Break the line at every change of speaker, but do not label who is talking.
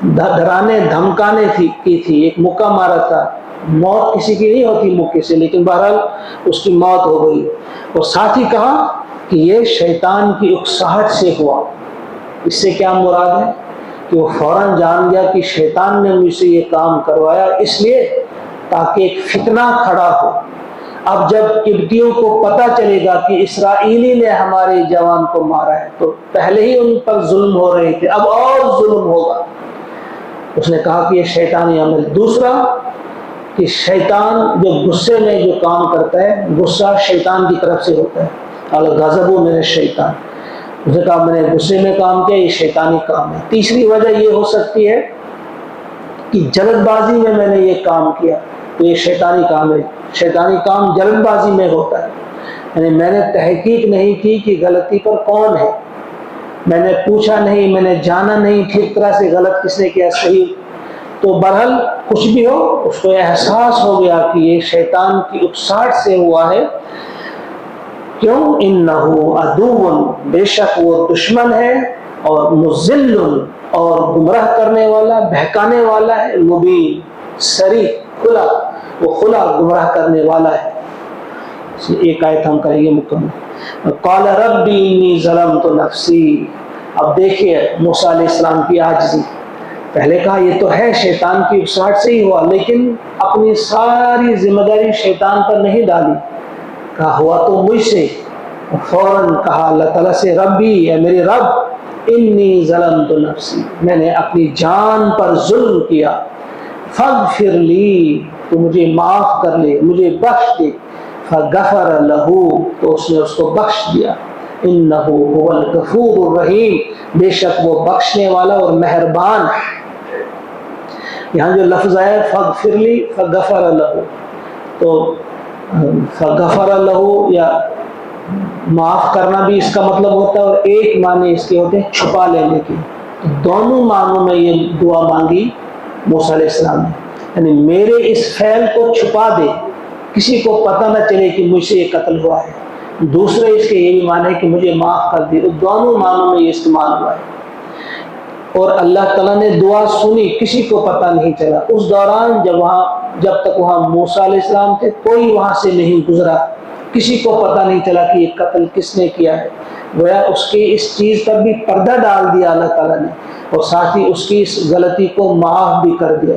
ڈرانے دھمکانے کی تھی، ایک مکہ مارا تھا. موت کسی کی نہیں ہوتی مکے سے، لیکن بہرحال اس کی موت ہو گئی. اور ساتھ ہی کہا کہ یہ شیطان کی اکساہٹ سے ہوا. اس سے کیا مراد ہے کہ وہ فوراً جان گیا کہ شیطان نے مجھ سے یہ کام کروایا، اس لیے تاکہ ایک فتنہ کھڑا ہو. اب جب قبطیوں کو پتہ چلے گا کہ اسرائیلی نے ہمارے جوان کو مارا ہے، تو پہلے ہی ان پر ظلم ہو رہے تھے، اب اور ظلم ہوگا. اس نے کہا کہ یہ شیطانی عمل. دوسرا کہ شیطان جو غصے میں جو کام کرتا ہے، غصہ شیطان کی طرف سے ہوتا ہے. الغضب من الشیطان. اس نے کہا میں نے غصے میں کام کیا، یہ شیطانی کام ہے. تیسری وجہ یہ ہو سکتی ہے کہ جلد بازی میں نے یہ کام کیا، تو یہ شیطانی کام ہے. شیطانی کام جلد بازی میں ہوتا ہے، یعنی میں نے تحقیق نہیں کی کہ غلطی پر کون ہے، میں نے پوچھا نہیں، میں نے جانا نہیں ٹھیک طرح سے غلط کس نے کیا صحیح. تو بہرحال کچھ بھی ہو، اس کو احساس ہو گیا کہ یہ شیطان کی اکساہٹ سے ہوا ہے. کیوں؟ انہو عدو، بے شک وہ دشمن ہے، اور مضل، اور گمراہ کرنے والا، بہکانے والا ہے. مبین، صریح، کھلا، وہ کھلا گمراہ کرنے والا ہے. ایک آیت ہم کریں گے مکمل. قال ربی انی ظلمت نفسی. اب دیکھیے موسیٰ علیہ السلام کی عاجزی. پہلے کہا یہ تو ہے شیطان کی اکساہٹ سے ہی ہوا، لیکن اپنی ساری ذمہ داری شیطان پر نہیں ڈالی. کہا ہوا تو مجھ سے. فوراً کہا اللہ تعالیٰ سے ربی، اے میرے رب، انی ظلمت نفسی، میں نے اپنی جان پر ظلم کیا. فاغفر لی، تو مجھے معاف کر لے، مجھے بخش دے. فغفر لہ، تو اس نے اس کو بخش دیا. انہ هو الغفور الرحیم، بے شک وہ بخشنے والا اور مہربان ہے. یہاں جو لفظ آیا فغفر لی، فغفر لہ، تو فغفر لہ یا معاف کرنا بھی اس کا مطلب ہوتا ہے، اور ایک معنی اس کے ہوتے ہیں چھپا لینے کی. تو دونوں معنوں میں یہ دعا مانگی موسیٰ علیہ السلام نے، یعنی میرے اس فعل کو چھپا دے، کسی کو پتہ نہ چلے کہ مجھ سے یہ قتل ہوا ہے. دوسرے اس کے یہ بھی معنی ہے کہ مجھے معاف کر دے. دونوں معنوں میں یہ استعمال ہوا ہے. اور اللہ تعالیٰ نے دعا سنی، کسی کو پتہ نہیں چلا. اس دوران جب تک وہاں موسیٰ علیہ السلام تھے، کوئی وہاں سے نہیں گزرا، کسی کو پتہ نہیں چلا کہ یہ قتل کس نے کیا ہے. گویا اس کی اس چیز پر بھی پردہ ڈال دیا اللہ تعالیٰ نے، اور ساتھ ہی اس کی اس غلطی کو معاف بھی کر دیا.